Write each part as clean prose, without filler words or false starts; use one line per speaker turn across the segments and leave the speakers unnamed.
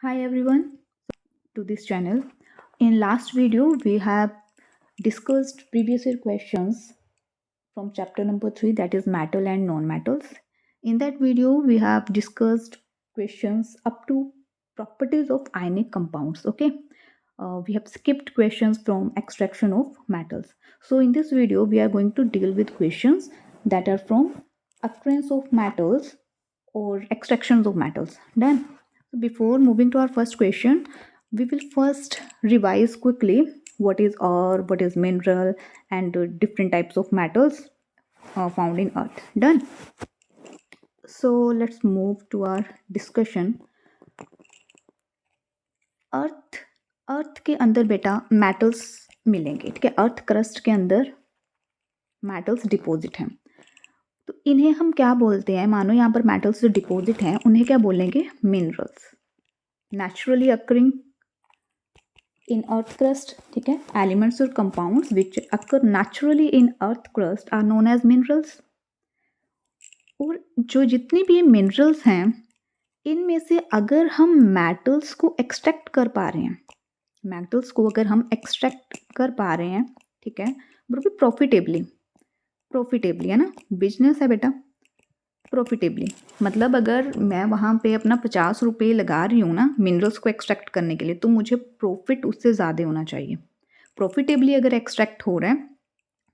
Hi everyone to this channel. In last video we have discussed previous year questions from chapter number 3, that is metal and non-metals. In that video we have discussed questions up to properties of ionic compounds. Okay. We have skipped questions from extraction of metals. So in this video we are going to deal with questions that are from occurrence of metals or extractions of metals. Done. So before moving to our first question, we will first revise quickly what is ore, what is mineral, and different types of metals found in earth. Done. So let's move to our discussion. अर्थ अर्थ के अंदर बेटा metals मिलेंगे, ठीक है। Earth crust के अंदर metals deposit हैं, तो इन्हें हम क्या बोलते हैं। मानो यहाँ पर मेटल्स जो डिपॉजिट हैं उन्हें क्या बोलेंगे, minerals. Naturally occurring in earth crust, ठीक है। एलिमेंट्स और compounds which occur naturally in earth crust are known as minerals. और जो जितनी भी मिनरल्स हैं इनमें से अगर हम मेटल्स को एक्सट्रैक्ट कर पा रहे हैं, मेटल्स को अगर हम एक्सट्रैक्ट कर पा रहे हैं, ठीक है, बल्कि प्रॉफिटेबली, प्रॉफिटेबली है ना, बिजनेस है बेटा, प्रॉफिटेबली। मतलब अगर मैं वहाँ पे अपना 50 रुपये लगा रही हूँ ना मिनरल्स को एक्सट्रैक्ट करने के लिए, तो मुझे प्रॉफिट उससे ज़्यादा होना चाहिए। प्रॉफिटेबली अगर एक्सट्रैक्ट हो रहा है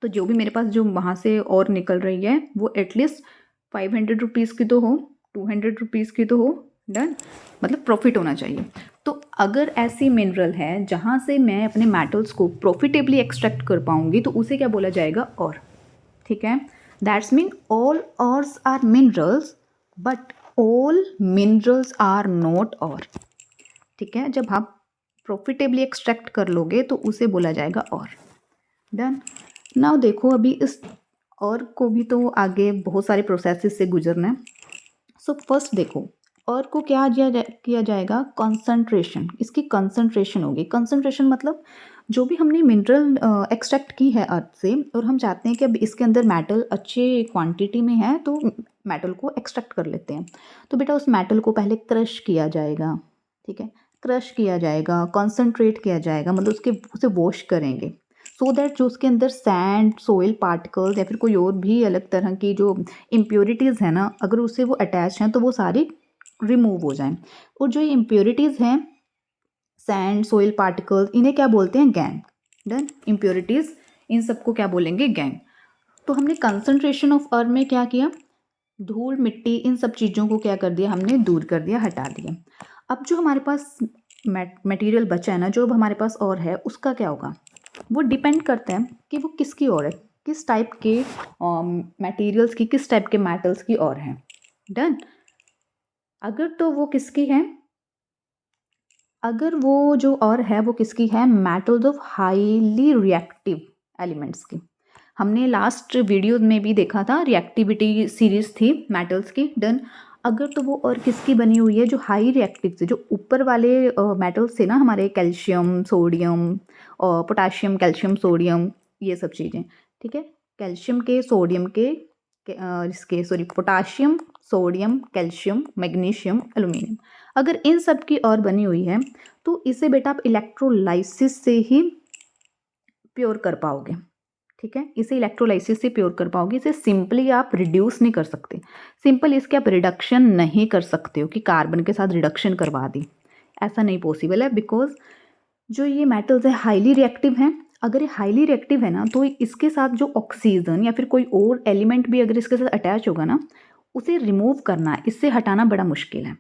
तो जो भी मेरे पास जो वहाँ से और निकल रही है वो एटलीस्ट 500 रुपीज़ की तो हो, 200 रुपीज़ की तो हो। डन। मतलब प्रॉफिट होना चाहिए। तो अगर ऐसी मिनरल है जहाँ से मैं अपने मेटल्स को प्रॉफिटेबली एक्सट्रैक्ट कर पाऊंगी तो उसे क्या बोला जाएगा, और। ठीक है। That's mean all ores are minerals but all minerals are not ores. ठीक है। जब आप प्रॉफिटेबली एक्सट्रैक्ट कर लोगे तो उसे बोला जाएगा और। डन। नाउ देखो, अभी इस और को भी तो आगे बहुत सारे प्रोसेसेस से गुजरना है। सो फर्स्ट देखो, और को क्या किया जाएगा, कंसंट्रेशन। इसकी कंसंट्रेशन होगी। कंसंट्रेशन मतलब जो भी हमने मिनरल एक्सट्रैक्ट की है अर्थ से और हम चाहते हैं कि अब इसके अंदर मेटल अच्छे क्वांटिटी में है तो मेटल को एक्सट्रैक्ट कर लेते हैं। तो बेटा उस मेटल को पहले क्रश किया जाएगा, ठीक है, क्रश किया जाएगा, कॉन्सेंट्रेट किया जाएगा, मतलब उसे वॉश करेंगे सो दैट जो उसके अंदर सैंड, सोइल पार्टिकल्स या फिर कोई और भी अलग तरह की जो इम्प्योरिटीज़ है ना, अगर उससे वो अटैच हैं तो वो सारी रिमूव हो जाएं। और जो ये इम्प्योरिटीज़ हैं, सैंड, सोइल पार्टिकल्स, इन्हें क्या बोलते हैं, गैंग। डन। इम्प्योरिटीज़, इन सबको क्या बोलेंगे, गैंग। तो हमने कंसंट्रेशन ऑफ अर्थ में क्या किया, धूल, मिट्टी, इन सब चीज़ों को क्या कर दिया, हमने दूर कर दिया, हटा दिया। अब जो हमारे पास मटेरियल बचा है ना, जो अब हमारे पास और है, उसका क्या होगा, वो डिपेंड करता है कि वो किसकी और है, किस टाइप के मटेरियल्स की, किस टाइप के मेटल्स की और है। डन। अगर तो वो किसकी है, अगर वो जो और है वो किसकी है, metals of highly reactive elements की। हमने लास्ट वीडियो में भी देखा था, रिएक्टिविटी सीरीज थी मेटल्स की। डन। अगर तो वो और किसकी बनी हुई है, जो हाई रिएक्टिव से, जो ऊपर वाले मेटल्स थे ना हमारे, कैल्शियम, सोडियम, और पोटाशियम, कैल्शियम, सोडियम, ये सब चीज़ें। ठीक है। कैल्शियम के, सोडियम के, इसके sorry potassium, sodium, calcium, magnesium, aluminium, अगर इन सब की और बनी हुई है तो इसे बेटा आप इलेक्ट्रोलाइसिस से ही प्योर कर पाओगे। ठीक है। इसे इलेक्ट्रोलाइसिस से प्योर कर पाओगे। इसे सिंपली आप रिड्यूस नहीं कर सकते, सिंपल इसके आप रिडक्शन नहीं कर सकते हो कि कार्बन के साथ रिडक्शन करवा दी, ऐसा नहीं पॉसिबल है। बिकॉज जो ये मेटल्स है हाईली रिएक्टिव हैं। अगर ये हाईली रिएक्टिव है ना तो इसके साथ जो ऑक्सीजन या फिर कोई और एलिमेंट भी अगर इसके साथ अटैच होगा ना, उसे रिमूव करना, इससे हटाना बड़ा मुश्किल है।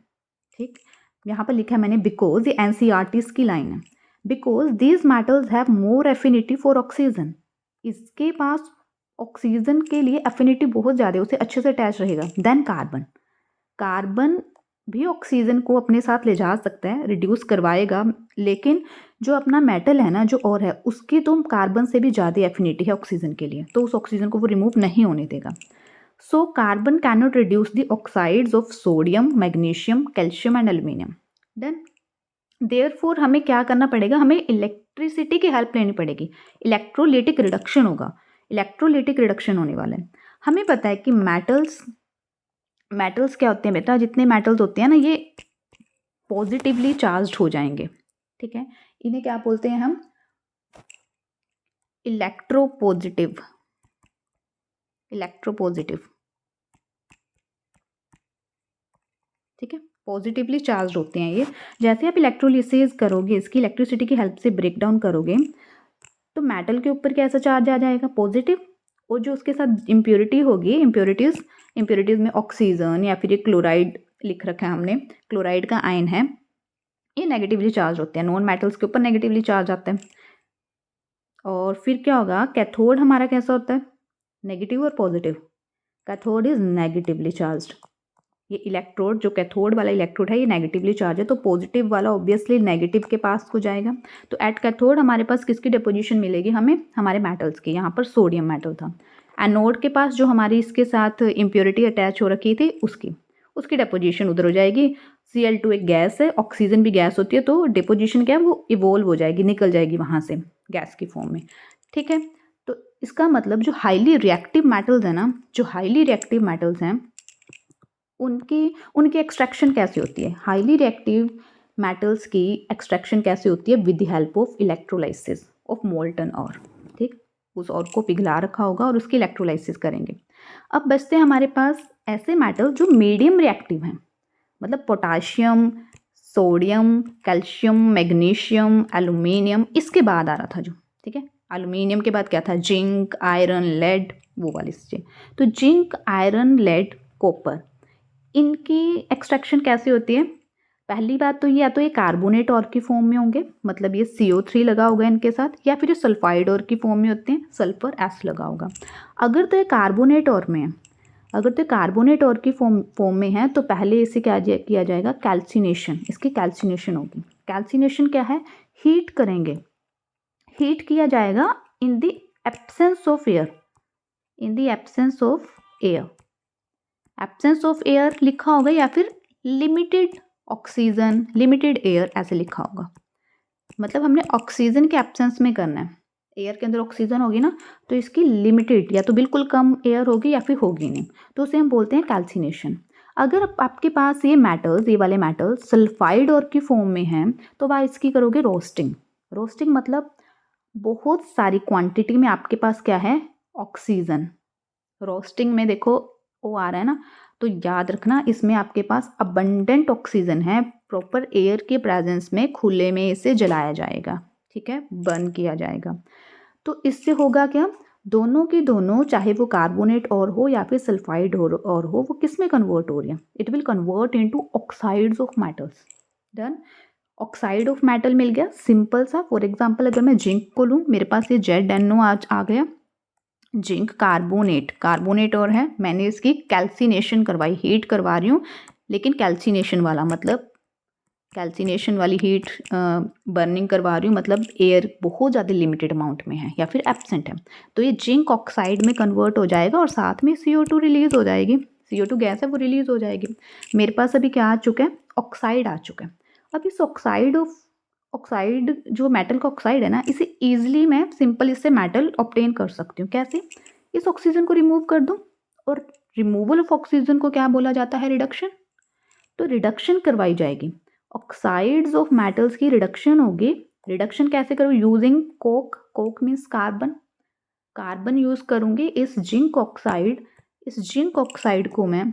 ठीक। यहाँ पर लिखा है मैंने, बिकॉज, ये एनसीईआरटी की लाइन है, because these metals have more affinity for oxygen. इसके पास ऑक्सीजन के लिए एफिनिटी बहुत ज़्यादा है, उसे अच्छे से अटैच रहेगा देन कार्बन। कार्बन भी ऑक्सीजन को अपने साथ ले जा सकता है, रिड्यूस करवाएगा, लेकिन जो अपना मेटल है ना, जो और है, उसकी तो कार्बन से भी ज़्यादा एफिनिटी है ऑक्सीजन के लिए, तो उस ऑक्सीजन को वो रिमूव नहीं होने देगा। So carbon cannot reduce the oxides of sodium, magnesium, calcium and aluminium. Done. Therefore हमें क्या करना पड़ेगा, हमें इलेक्ट्रिसिटी की हेल्प लेनी पड़ेगी, इलेक्ट्रोलिटिक रिडक्शन होगा, इलेक्ट्रोलिटिक रिडक्शन होने वाला है। हमें पता है कि मेटल्स क्या होते हैं बेटा, जितने मेटल्स होते हैं ना, ये पॉजिटिवली चार्ज्ड हो जाएंगे, ठीक है। इन्हें क्या बोलते हैं हम, इलेक्ट्रोपॉजिटिव, इलेक्ट्रोपॉजिटिव, ठीक है। पॉजिटिवली चार्ज होते हैं ये। जैसे आप इलेक्ट्रोलिसिस करोगे, इसकी इलेक्ट्रिसिटी की हेल्प से ब्रेक डाउन करोगे, तो मेटल के ऊपर कैसा चार्ज आ जाएगा, पॉजिटिव। और जो उसके साथ इम्प्योरिटी होगी, इम्प्योरिटीज़ में ऑक्सीजन या फिर ये क्लोराइड लिख रखा है हमने, क्लोराइड का आयन है, ये नेगेटिवली चार्ज होते हैं। नॉन मेटल्स के ऊपर नेगेटिवली चार्ज आता है। और फिर क्या होगा, कैथोड हमारा कैसा होता है, नेगेटिव और positive. Cathode is negatively charged. ये इलेक्ट्रोड, जो कैथोड वाला इलेक्ट्रोड है, ये नेगेटिवली चार्ज है, तो पॉजिटिव वाला ऑब्वियसली नेगेटिव के पास को जाएगा। तो एट कैथोड हमारे पास किसकी डिपोजिशन मिलेगी हमें, हमारे मेटल्स की। यहाँ पर सोडियम मेटल था। एनोड के पास जो हमारी इसके साथ इम्प्योरिटी अटैच हो रखी थी, उसकी डिपोजिशन उधर हो जाएगी। Cl2 एक गैस है, ऑक्सीजन भी गैस होती है, तो डिपोजिशन क्या है, वो इवोल्व हो जाएगी, निकल जाएगी वहाँ से गैस की फॉर्म में, ठीक है। तो इसका मतलब जो हाईली रिएक्टिव मेटल्स हैं ना, जो हाईली रिएक्टिव मेटल्स हैं, उनकी एक्सट्रैक्शन कैसे होती है, हाईली रिएक्टिव मेटल्स की एक्सट्रैक्शन कैसे होती है, with the help of electrolysis of molten और, ठीक। उस और को पिघला रखा होगा और उसकी इलेक्ट्रोलाइसिस करेंगे। अब बचते हैं हमारे पास ऐसे मेटल जो मीडियम रिएक्टिव हैं, मतलब potassium, sodium, calcium, magnesium, aluminium, इसके बाद आ रहा था जो, ठीक है। एल्यूमिनियम के बाद क्या था, जिंक, आयरन, लेड, वो वाली चीज़ें। तो जिंक, आयरन, लेड, कॉपर, इनकी एक्सट्रैक्शन कैसे होती है। पहली बात तो ये, या तो ये कार्बोनेट और की फॉर्म में होंगे, मतलब ये CO3 लगा होगा इनके साथ, या फिर ये सल्फाइड और की फॉर्म में होते हैं, सल्फर S लगा होगा। अगर तो ये कार्बोनेट और में है, अगर तो कार्बोनेट और की फॉर्म में है, तो पहले इसे क्या किया जाएगा, कैल्सिनेशन, इसकी कैल्सिनेशन होगी। कैल्सिनेशन क्या है, हीट करेंगे, हीट किया जाएगा in the absence of air, in the absence of air, absence of air लिखा होगा, या फिर लिमिटेड ऑक्सीजन, लिमिटेड एयर ऐसे लिखा होगा। मतलब हमने ऑक्सीजन के एब्सेंस में करना है, एयर के अंदर ऑक्सीजन होगी ना, तो इसकी लिमिटेड, या तो बिल्कुल कम एयर होगी या फिर होगी नहीं, तो उसे हम बोलते हैं कैल्सिनेशन। अगर आपके पास ये मेटल्स, ये वाले मेटल्स सल्फाइड और की फॉर्म में हैं, तो वह इसकी करोगे रोस्टिंग। रोस्टिंग मतलब बहुत सारी क्वांटिटी में आपके पास क्या है, ऑक्सीजन। रोस्टिंग में देखो ओ आ रहा है ना, तो याद रखना इसमें आपके पास अबंडेंट ऑक्सीजन है, प्रॉपर एयर के प्रेजेंस में खुले में इसे जलाया जाएगा, ठीक है, बर्न किया जाएगा। तो इससे होगा क्या, दोनों की दोनों, चाहे वो कार्बोनेट और हो या फिर सल्फाइड और हो, वो किस में कन्वर्ट हो रही है, it will convert into oxides of metals. Done. Oxide of metal मिल गया, सिंपल सा। फॉर एग्जांपल अगर मैं जिंक को लूँ, मेरे पास ये ZnO आज आ गया, जिंक कार्बोनेट, कार्बोनेट और है, मैंने इसकी कैल्सिनेशन करवाई, हीट करवा रही हूँ, लेकिन कैल्सिनेशन वाला मतलब कैल्सिनेशन वाली हीट बर्निंग करवा रही हूँ, मतलब एयर बहुत ज़्यादा लिमिटेड अमाउंट में है या फिर एब्सेंट है, तो ये जिंक ऑक्साइड में कन्वर्ट हो जाएगा और साथ में CO2 रिलीज हो जाएगी। CO2 गैस है, वो रिलीज हो जाएगी। मेरे पास अभी क्या आ चुका है, ऑक्साइड आ चुका है। अब इस ऑक्साइड जो मेटल का ऑक्साइड है ना, इसे ईजिली मैं सिंपल इससे मेटल ऑब्टेन कर सकती हूँ। कैसे, इस ऑक्सीजन को रिमूव कर दूँ, और रिमूवल ऑफ ऑक्सीजन को क्या बोला जाता है, रिडक्शन। तो रिडक्शन करवाई जाएगी, ऑक्साइड्स ऑफ मेटल्स की रिडक्शन होगी। रिडक्शन कैसे करूँ, using Coke, Coke means carbon, carbon use करूँगी इस जिंक ऑक्साइड, इस जिंक ऑक्साइड को मैं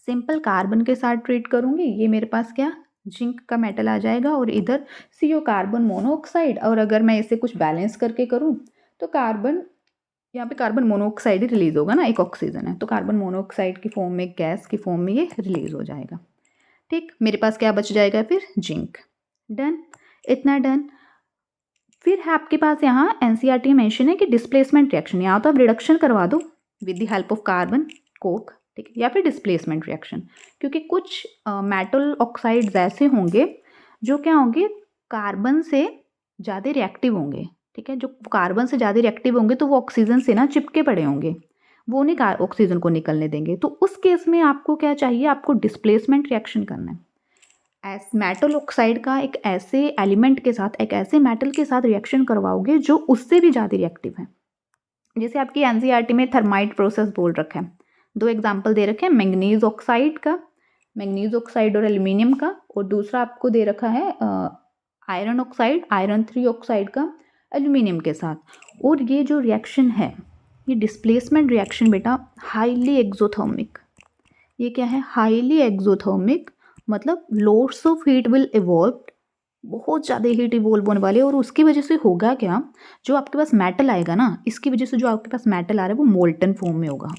सिंपल कार्बन के साथ ट्रीट करूँगी, ये मेरे पास क्या, जिंक का मेटल आ जाएगा, और इधर CO कार्बन मोनोऑक्साइड, और अगर मैं इसे कुछ बैलेंस करके करूँ तो कार्बन, यहाँ पे कार्बन मोनोऑक्साइड ही रिलीज होगा ना, एक ऑक्सीजन है, तो कार्बन मोनोऑक्साइड की फॉर्म में, गैस की फॉर्म में ये रिलीज हो जाएगा, ठीक। मेरे पास क्या बच जाएगा फिर, जिंक। डन, इतना डन। फिर है आपके पास यहाँ NCERT मेंशन है कि डिस्प्लेसमेंट रिएक्शन, यहाँ तो आप रिडक्शन करवा दो with the help of carbon, Coke, ठीक है, या फिर डिस्प्लेसमेंट रिएक्शन, क्योंकि कुछ मेटल ऑक्साइड्स ऐसे होंगे जो क्या होंगे, कार्बन से ज़्यादा रिएक्टिव होंगे, ठीक है। जो कार्बन से ज़्यादा रिएक्टिव होंगे तो वो ऑक्सीजन से ना चिपके पड़े होंगे, वो नहीं ऑक्सीजन को निकलने देंगे, तो उस केस में आपको क्या चाहिए, आपको डिस्प्लेसमेंट रिएक्शन करना है। मेटल ऑक्साइड का एक ऐसे एलिमेंट के साथ, एक ऐसे मेटल के साथ रिएक्शन करवाओगे जो उससे भी ज़्यादा रिएक्टिव है। जैसे आपकी NCERT में थर्माइट प्रोसेस बोल रखा है, 2 एग्जाम्पल दे रखे हैं, मैंगनीज ऑक्साइड का मैग्नीज ऑक्साइड और एल्यूमिनियम का, और दूसरा आपको दे रखा है आयरन ऑक्साइड, आयरन 3 ऑक्साइड का एल्यूमिनियम के साथ। और ये जो रिएक्शन है, ये डिस्प्लेसमेंट रिएक्शन बेटा हाईली एक्सोथर्मिक। ये क्या है? हाईली एक्सोथर्मिक, मतलब loads of heat will evolve, बहुत ज़्यादा हीट इवॉल्व होने वाले, और उसकी वजह से होगा क्या, जो आपके पास मेटल आएगा ना, इसकी वजह से जो आपके पास मेटल आ रहा है वो मोल्टन फॉर्म में होगा,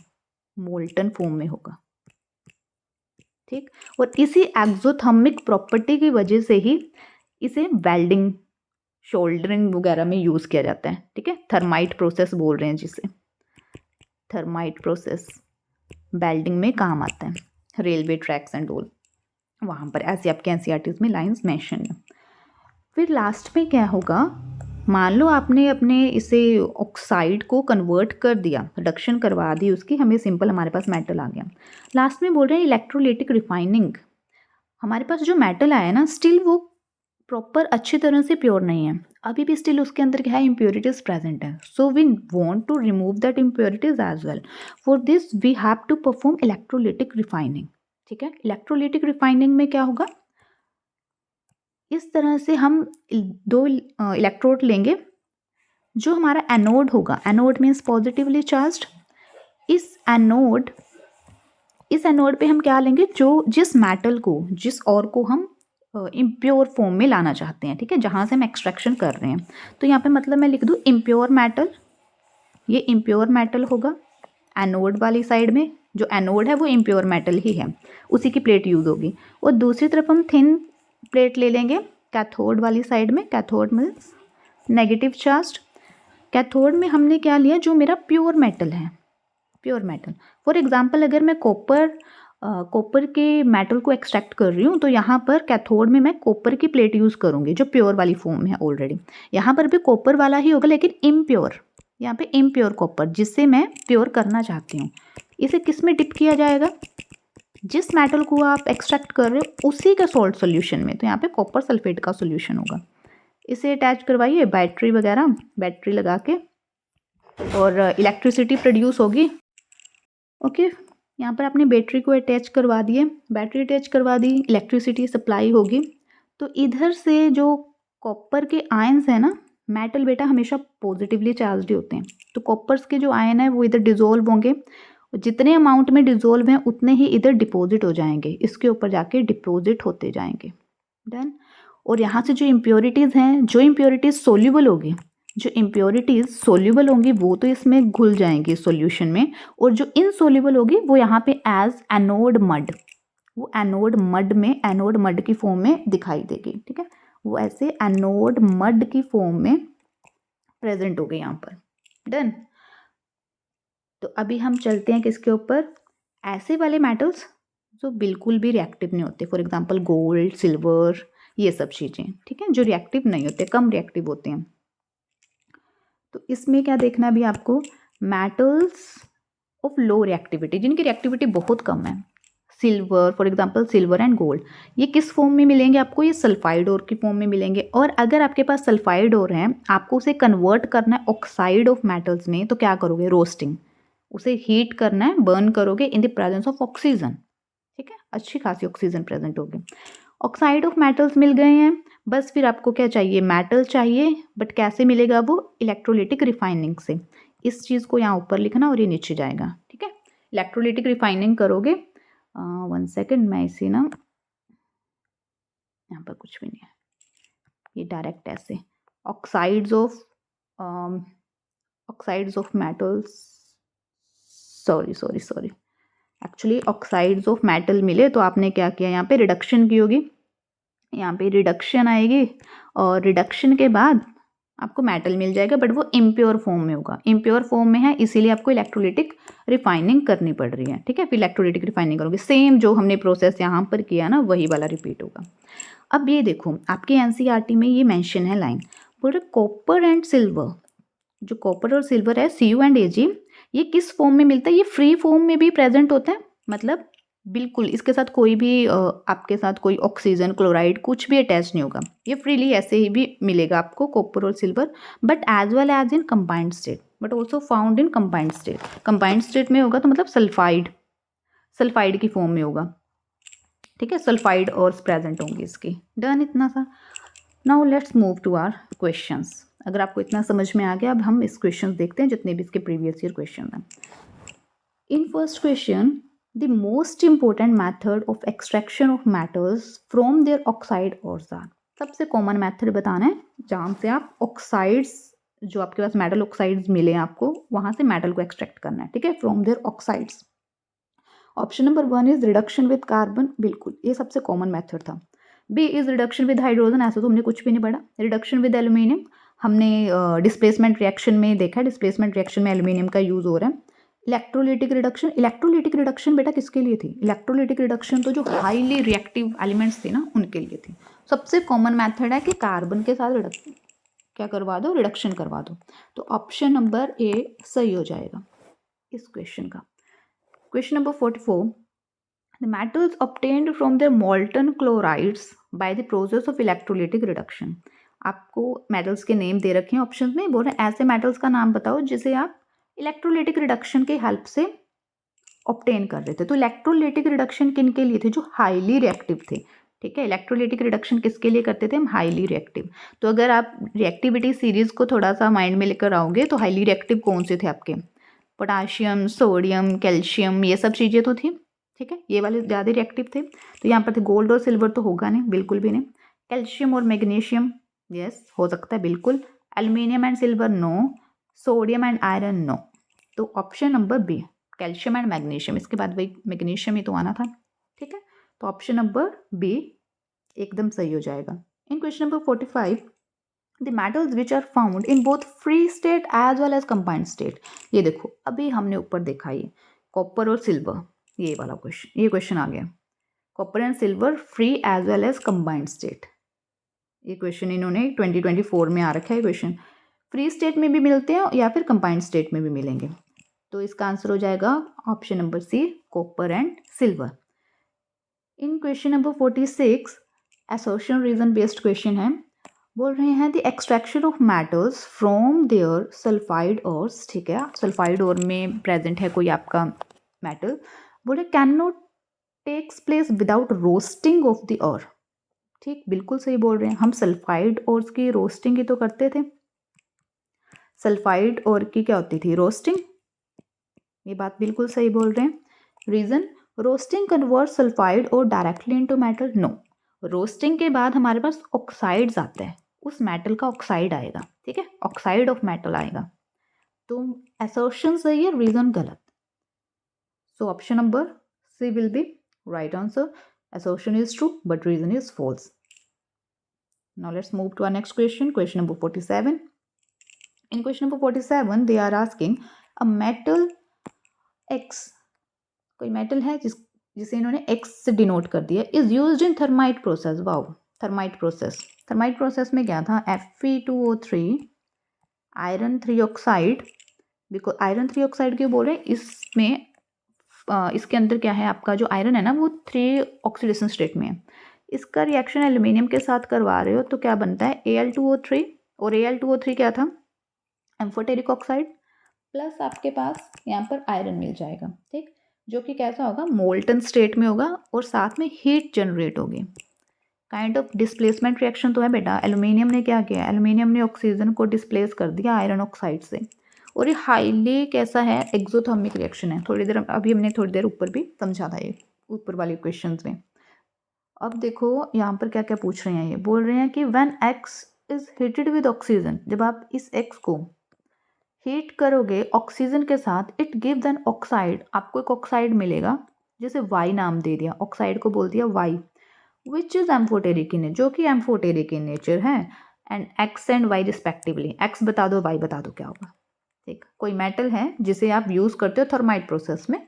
मोल्टन फॉर्म में होगा, ठीक। और इसी एक्सोथर्मिक प्रॉपर्टी की वजह से ही इसे वेल्डिंग, शोल्डरिंग वगैरह में यूज़ किया जाता है, ठीक है। थर्माइट प्रोसेस बोल रहे हैं जिसे, थर्माइट प्रोसेस वेल्डिंग में काम आता है, रेलवे ट्रैक्स एंड ऑल, वहाँ पर ऐसे आपके एनसीईआरटीज़ में लाइंस मेंशन है। फिर लास्ट में क्या होगा, मान लो आपने अपने इसे ऑक्साइड को कन्वर्ट कर दिया, रिडक्शन करवा दी उसकी, हमें सिंपल हमारे पास मेटल आ गया। लास्ट में बोल रहे हैं इलेक्ट्रोलाइटिक रिफाइनिंग। हमारे पास जो मेटल आया ना, स्टिल वो प्रॉपर अच्छी तरह से प्योर नहीं है, अभी भी स्टिल उसके अंदर क्या है, इम्प्योरिटीज प्रेजेंट है। So we want to remove that impurities as well. For this we have to perform electrolytic refining, ठीक है। इलेक्ट्रोलाइटिक रिफाइनिंग में क्या होगा, इस तरह से हम दो इलेक्ट्रोड लेंगे, जो हमारा एनोड होगा, एनोड मीन्स पॉजिटिवली चार्ज्ड, इस एनोड पे हम क्या लेंगे, जो जिस मेटल को, जिस और को हम इम्प्योर फॉर्म में लाना चाहते हैं, ठीक है, जहाँ से हम एक्सट्रैक्शन कर रहे हैं। तो यहाँ पे मतलब मैं लिख दूँ इम्प्योर मेटल, ये इम्प्योर मेटल होगा एनोड वाली साइड में, जो एनोड है वो इम्प्योर मेटल ही है, उसी की प्लेट यूज़ होगी। और दूसरी तरफ हम थिन प्लेट ले लेंगे कैथोड वाली साइड में, cathode means negative charge. Cathode में हमने क्या लिया, जो मेरा प्योर मेटल है, प्योर मेटल। फॉर एग्जांपल अगर मैं कॉपर के मेटल को एक्सट्रैक्ट कर रही हूँ, तो यहाँ पर कैथोड में मैं कॉपर की प्लेट यूज़ करूँगी, जो प्योर वाली फॉर्म है ऑलरेडी। यहाँ पर भी कॉपर वाला ही होगा, लेकिन इम्प्योर, यहाँ पे इम्प्योर कॉपर, जिससे मैं प्योर करना चाहती हूँ। इसे किस में डिप किया जाएगा, जिस मेटल को आप एक्सट्रैक्ट कर रहे हो उसी का सॉल्ट सोल्यूशन में, तो यहाँ पे कॉपर सल्फेट का सोल्यूशन होगा। इसे अटैच करवाइए बैटरी वगैरह, बैटरी लगा के, और इलेक्ट्रिसिटी प्रोड्यूस होगी। ओके, यहाँ पर आपने बैटरी को अटैच करवा दिए, बैटरी अटैच करवा दी, इलेक्ट्रिसिटी सप्लाई होगी। तो इधर से जो कॉपर के आयंस है ना, मेटल बेटा हमेशा पॉजिटिवली चार्ज्ड होते हैं, तो कॉपर्स के जो आयन है वो इधर डिजोल्व होंगे, जितने अमाउंट में डिजोल्व हैं उतने ही इधर डिपॉजिट हो जाएंगे, इसके ऊपर जाके डिपॉजिट होते जाएंगे। डन। और यहाँ से जो इम्प्योरिटीज़ हैं, जो इम्प्योरिटीज़ सोल्यूबल होगी, जो इम्प्योरिटीज़ सोल्यूबल होंगी वो तो इसमें घुल जाएंगी सॉल्यूशन में, और जो इनसोल्यूबल होगी वो यहाँ पे एज एनोड मड, वो एनोड मड में, एनोड मड की फॉर्म में दिखाई देगी, ठीक है, वो ऐसे एनोड मड की फॉर्म में प्रेजेंट हो गई यहाँ पर। डन। तो अभी हम चलते हैं किसके ऊपर, ऐसे वाले मेटल्स जो बिल्कुल भी रिएक्टिव नहीं होते, फॉर एग्जांपल गोल्ड, सिल्वर, ये सब चीज़ें, ठीक है, जो रिएक्टिव नहीं होते, कम रिएक्टिव होते हैं। तो इसमें क्या देखना भी आपको, मेटल्स ऑफ लो रिएक्टिविटी, जिनकी रिएक्टिविटी बहुत कम है, silver, for example silver and gold, ये किस फॉर्म में मिलेंगे आपको, ये सल्फाइड ओर की फॉर्म में मिलेंगे। और अगर आपके पास सल्फाइड ओर है, आपको उसे कन्वर्ट करना है ऑक्साइड ऑफ मेटल्स में, तो क्या करोगे, रोस्टिंग, उसे हीट करना है, बर्न करोगे in the presence of oxygen, ठीक है, अच्छी खासी ऑक्सीजन प्रेजेंट होगी। ऑक्साइड ऑफ मेटल्स मिल गए हैं, बस फिर आपको क्या चाहिए, मेटल चाहिए, बट कैसे मिलेगा वो, इलेक्ट्रोलाइटिक रिफाइनिंग से। इस चीज़ को यहाँ ऊपर लिखना और ये नीचे जाएगा, ठीक है। इलेक्ट्रोलाइटिक रिफाइनिंग करोगे, 1 सेकेंड, मैं इसे ना, यहाँ पर कुछ भी नहीं है, ये डायरेक्ट ऐसे oxides of metals, sorry actually oxides of metal मिले, तो आपने क्या किया, यहाँ पे रिडक्शन की होगी, यहाँ पे रिडक्शन आएगी, और रिडक्शन के बाद आपको मेटल मिल जाएगा, बट वो इम्प्योर फॉर्म में होगा, इम्प्योर फॉर्म में है, इसीलिए आपको इलेक्ट्रोलाइटिक रिफाइनिंग करनी पड़ रही है, ठीक है। फिर इलेक्ट्रोलाइटिक रिफाइनिंग करोगे, सेम जो हमने प्रोसेस यहाँ पर किया ना, वही वाला रिपीट होगा। अब ये देखो, आपके एनसीईआरटी में ये मेंशन है लाइन, बोल रहे कॉपर एंड सिल्वर, जो कॉपर और सिल्वर है, Cu एंड Ag, ये किस फॉर्म में मिलता है, ये फ्री फॉर्म में भी प्रेजेंट होता है, मतलब बिल्कुल इसके साथ कोई भी आपके साथ कोई ऑक्सीजन, क्लोराइड कुछ भी अटैच नहीं होगा, ये फ्रीली ऐसे ही भी मिलेगा आपको कॉपर और silver, but as well as in combined state, but also found in combined state. Combined state में होगा तो मतलब सल्फाइड की फॉर्म में होगा, ठीक है, सल्फाइड और प्रेजेंट होंगी इसकी। डन इतना सा। Now let's move to our questions. अगर आपको इतना समझ में आ गया, अब हम इस क्वेश्चन देखते हैं जितने भी इसके प्रीवियस ईयर क्वेश्चन हैं। In first question, the most important method of extraction of metals from their oxide ores are. सबसे कॉमन मेथड बताना है जहाँ से आप ऑक्साइड्स, जो आपके पास मेटल ऑक्साइड्स मिले आपको, वहाँ से मेटल को एक्सट्रैक्ट करना है। ठीक है, from their oxides. Option number 1 is reduction with carbon, बिल्कुल ये सबसे कॉमन मेथड था। B is reduction with hydrogen, ऐसा तो हमने कुछ भी नहीं पढ़ा। रिडक्शन विद एल्यूमिनियम, हमने डिस्प्लेसमेंट रिएक्शन में देखा है, डिस्प्लेसमेंट रिएक्शन में एल्यूमिनियम का यूज हो रहा है। इलेक्ट्रोलिटिक रिडक्शन, इलेक्ट्रोलिटिक रिडक्शन बेटा किसके लिए थी? इलेक्ट्रोलिटिक रिडक्शन तो जो हाईली रिएक्टिव एलिमेंट्स थे ना, उनके लिए थी। सबसे कॉमन मेथड है कि कार्बन के साथ रिडक्शन क्या करवा दो, रिडक्शन करवा दो। तो ऑप्शन नंबर ए सही हो जाएगा इस क्वेश्चन का। Question number 44. The metals obtained from their molten chlorides by the process of electrolytic reduction. आपको मेटल्स के नेम दे रखे हैं ऑप्शन में, बोल रहे हैं ऐसे मेटल्स का नाम बताओ जिसे आप इलेक्ट्रोलिटिक रिडक्शन के हेल्प से ऑब्टेन कर रहे थे। तो इलेक्ट्रोलिटिक रिडक्शन किन के लिए थे? जो हाईली रिएक्टिव थे। ठीक है, इलेक्ट्रोलिटिक रिडक्शन किसके लिए करते थे हम? Highly reactive. तो अगर आप रिएक्टिविटी सीरीज को थोड़ा सा माइंड में लेकर आओगे तो हाईली रिएक्टिव कौन से थे आपके? पोटाशियम, सोडियम, कैल्शियम, ये सब चीज़ें तो थी। ठीक है, ये वाले ज़्यादा रिएक्टिव थे। तो यहाँ पर थे गोल्ड और सिल्वर तो होगा नहीं, बिल्कुल भी नहीं। कैल्शियम और मैग्नीशियम यस हो सकता है बिल्कुल। Aluminium and silver no. Sodium and iron no. तो option number B calcium and magnesium, इसके बाद वही मैग्नीशियम ही तो आना था। ठीक है, तो ऑप्शन नंबर बी एकदम सही हो जाएगा। In question number 45, the metals which are found in both free state as well as combined state. ये देखो अभी हमने ऊपर देखा ये कॉपर और सिल्वर, ये वाला क्वेश्चन, ये क्वेश्चन आ गया। Copper and silver free as well as combined state, ये क्वेश्चन इन्होंने 2024 में आ रखा है। क्वेश्चन फ्री स्टेट में भी मिलते हैं या फिर कंबाइंड स्टेट में भी मिलेंगे। तो इसका आंसर हो जाएगा option number C, copper and silver. In question number 46, association reason based question है। बोल रहे हैं the extraction of metals from their sulphide ores. ठीक है, सल्फाइड ओर में प्रेजेंट है कोई आपका मेटल, बोले can not takes place without roasting of the ore. ठीक, बिल्कुल सही बोल रहे हैं। हम सल्फाइड ओर्स की रोस्टिंग ही तो करते थे। सल्फाइड ओर की क्या होती थी? रोस्टिंग। ये बात बिल्कुल सही बोल रहे हैं। Reason, roasting convert sulphide ore directly into metal. No, roasting के बाद हमारे पास ऑक्साइड्स आते हैं, उस मेटल का ऑक्साइड आएगा। ठीक है, ऑक्साइड ऑफ मेटल आएगा। तो असर्शन सही है, रीजन गलत। So option number C will be right answer. Assertion is true but reason is false. Now let's move to our next question, question number 47। In question number 47 they are asking a metal X, कोई metal है जिसे इन्होंने X से denote कर दिया, is used in thermite process. Wow, thermite process. Thermite process में क्या था? Fe2O3 iron 3 oxide. Because iron 3 oxide क्यों बोल रहे हैं? इसमें इसके अंदर क्या है, आपका जो आयरन है ना वो 3 ऑक्सीडेशन स्टेट में है। इसका रिएक्शन एल्यूमिनियम के साथ करवा रहे हो तो क्या बनता है? Al2O3, और Al2O3 क्या था? एम्फोटेरिक ऑक्साइड, प्लस आपके पास यहाँ पर आयरन मिल जाएगा। ठीक, जो कि कैसा होगा? मोल्टन स्टेट में होगा और साथ में हीट जनरेट होगी। काइंड ऑफ डिस्प्लेसमेंट रिएक्शन तो है बेटा। एल्यूमिनियम ने क्या किया? एल्यूमिनियम ने ऑक्सीजन को डिस्प्लेस कर दिया आयरन ऑक्साइड से, और ये हाईली कैसा है? एक्सोथर्मिक रिएक्शन है। थोड़ी देर अभी हमने थोड़ी देर ऊपर भी समझा था ये ऊपर वाले क्वेश्चंस में। अब देखो यहाँ पर क्या क्या पूछ रहे हैं। ये बोल रहे हैं कि when x is heated with oxygen, जब आप इस एक्स को हीट करोगे ऑक्सीजन के साथ, इट गिव्स एन ऑक्साइड, आपको एक ऑक्साइड मिलेगा जिसे वाई नाम दे दिया, ऑक्साइड को बोल दिया Y, which is amphoteric in, जो कि एम्फोटेरिक इन नेचर है, and X and Y respectively. X बता दो, वाई बता दो क्या होगा। ठीक, कोई मेटल है जिसे आप यूज़ करते हो थर्माइट प्रोसेस में।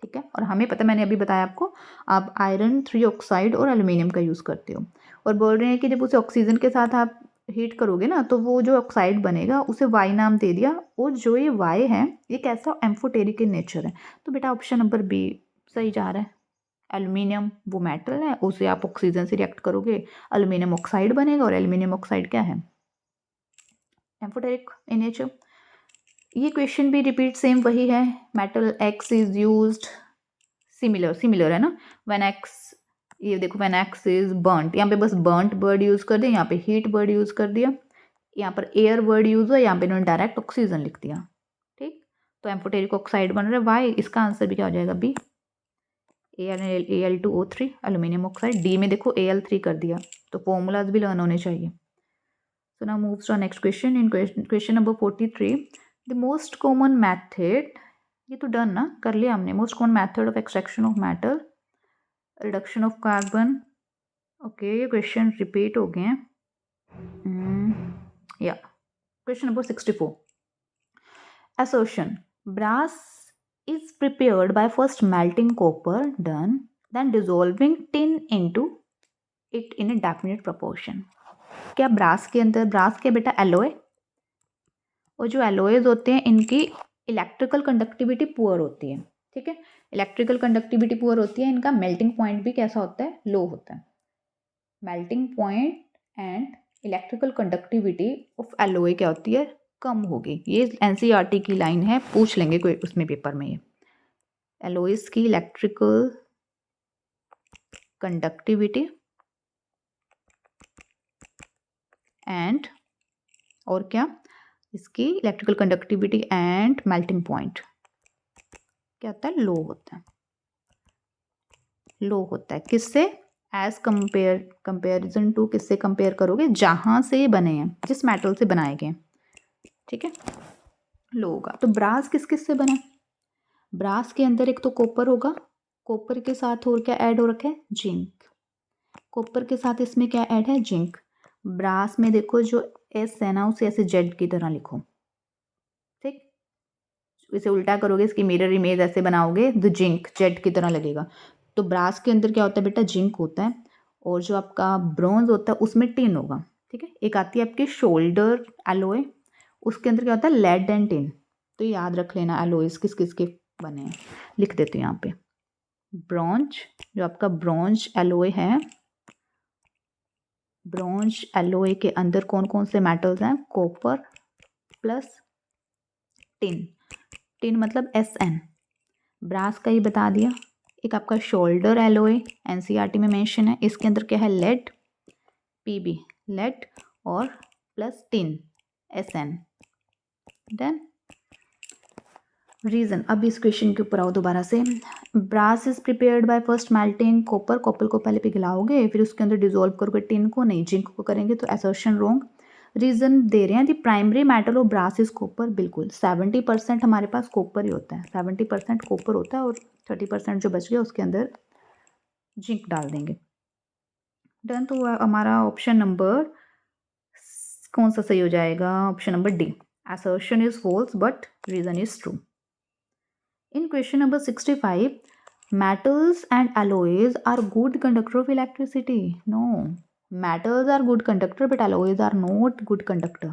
ठीक है, और हमें पता, मैंने अभी बताया आपको, आप आयरन 3 ऑक्साइड और एल्यूमिनियम का यूज़ करते हो, और बोल रहे हैं कि जब उसे ऑक्सीजन के साथ आप हीट करोगे ना तो वो जो ऑक्साइड बनेगा उसे वाई नाम दे दिया, और जो ये वाई है ये कैसा? एम्फोटेरिक इन नेचर है। तो बेटा ऑप्शन नंबर बी सही जा रहा है। एल्यूमिनियम वो मेटल है, उसे आप ऑक्सीजन से रिएक्ट करोगे, एल्यूमिनियम ऑक्साइड बनेगा, और एल्यूमिनियम ऑक्साइड क्या है? Amphoteric in nature. ये क्वेश्चन भी रिपीट सेम वही है। Metal x is used, similar है ना, व्हेन एक्स ये देखो व्हेन एक्स इज बर्न्ट, यहाँ पे बस बर्न्ट वर्ड यूज़ कर दिया, यहाँ पे हीट वर्ड यूज़ कर दिया, यहाँ पर एयर वर्ड यूज़ हुआ, यहाँ पे इन्होंने डायरेक्ट ऑक्सीजन लिख दिया। ठीक, तो एम्फोटेरिक ऑक्साइड बन रहा है। वाई, इसका आंसर भी क्या हो जाएगा? B, Al2O3 aluminium oxide. D में देखो Al3 कर दिया, तो फॉर्मूलाज भी लर्न होने चाहिए। So now moves to our next question. In question number 43, the most common method, ये तो डन ना, कर लिया हमने। Most common method of extraction of metal, reduction of carbon. Okay, ये क्वेश्चन रिपीट हो गए हैं। या question number 64, assertion, brass is prepared by first melting copper, done, then dissolving tin into it in a definite proportion। क्या brass के अंदर, brass के बेटा एलोय, और जो एलोयज होते हैं इनकी इलेक्ट्रिकल कंडक्टिविटी पुअर होती है। ठीक है, इलेक्ट्रिकल कंडक्टिविटी पुअर होती है, इनका मेल्टिंग पॉइंट भी कैसा होता है? लो होता है। Melting point and electrical conductivity of alloy क्या होती है? कम होगी। ये एनसीईआरटी की लाइन है, पूछ लेंगे कोई उसमें पेपर में। ये एलोयज की इलेक्ट्रिकल कंडक्टिविटी एंड, और क्या, इसकी electrical conductivity and melting point क्या होता है? लो होता है। लो होता है किससे? एज कंपेरिजन टू, किससे कंपेयर करोगे? जहां से ये बने हैं, जिस मेटल से बनाए गए। ठीक है, लो होगा। तो ब्रास किस किस से बना? ब्रास के अंदर एक तो कॉपर होगा, कॉपर के साथ और क्या ऐड हो रखा है? जिंक। कॉपर के साथ इसमें क्या ऐड है? जिंक। ब्रास में देखो जो एस है ना, उसे ऐसे जेड की तरह लिखो। ठीक, इसे उल्टा करोगे, इसकी मिरर इमेज ऐसे बनाओगे तो जिंक जेड की तरह लगेगा। तो ब्रास के अंदर क्या होता है बेटा? जिंक होता है। और जो आपका ब्रॉन्ज होता है उसमें टिन होगा। ठीक है, एक आती है आपकी शोल्डर एलोय, उसके अंदर क्या होता है? Lead and tin. तो याद रख लेना एलोयस किस किस के बने हैं, लिख देते हैं यहाँ पे। ब्रॉन्ज, जो आपका ब्रॉन्ज एलोय है, ब्रॉन्ज एलोय के अंदर कौन कौन से मेटल्स हैं? Copper plus tin. टिन मतलब Sn। ब्रास का ही बता दिया। एक आपका शोल्डर एलोय एनसीईआरटी में मेंशन है, इसके अंदर क्या है? लेड, Pb, लेड, और plus tin Sn। Then reason, अब इस क्वेश्चन के ऊपर आओ दोबारा से। Brass is prepared by first melting copper, copper को पहले पिघलाओगे, फिर उसके अंदर डिजोल्व करोगे टिन को, नहीं जिंक को करेंगे, तो असर्शन रॉन्ग। रीजन दे रहे हैं, the primary metal of brass is copper. बिल्कुल 70% हमारे पास कॉपर ही होता है, 70% कॉपर होता है, और 30% जो बच गया उसके अंदर जिंक डाल देंगे। डन, तो हमारा ऑप्शन नंबर कौन सा सही हो जाएगा? Option number D, assertion is false but reason is true. In question number 65, metals and alloys are good conductor of electricity. No, metals are good conductor but alloys are not good conductor.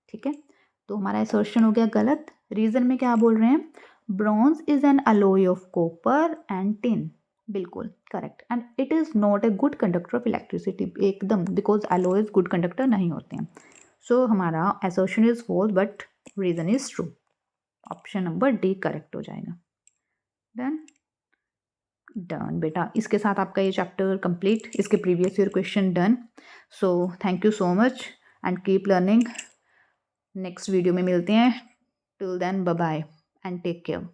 ठीक है, तो हमारा assertion हो गया गलत। Reason में क्या बोल रहे हैं? Bronze is an alloy of copper and tin। बिल्कुल correct, and it is not a good conductor of electricity, एकदम, बिकॉज alloys गुड कंडक्टर नहीं होते हैं। सो हमारा assertion is false but reason is true. Option number D correct हो जाएगा। Done, done बेटा, इसके साथ आपका ये चैप्टर कंप्लीट, इसके previous year question done. So thank you so much and keep learning. Next video में मिलते हैं। Till then bye bye and take care.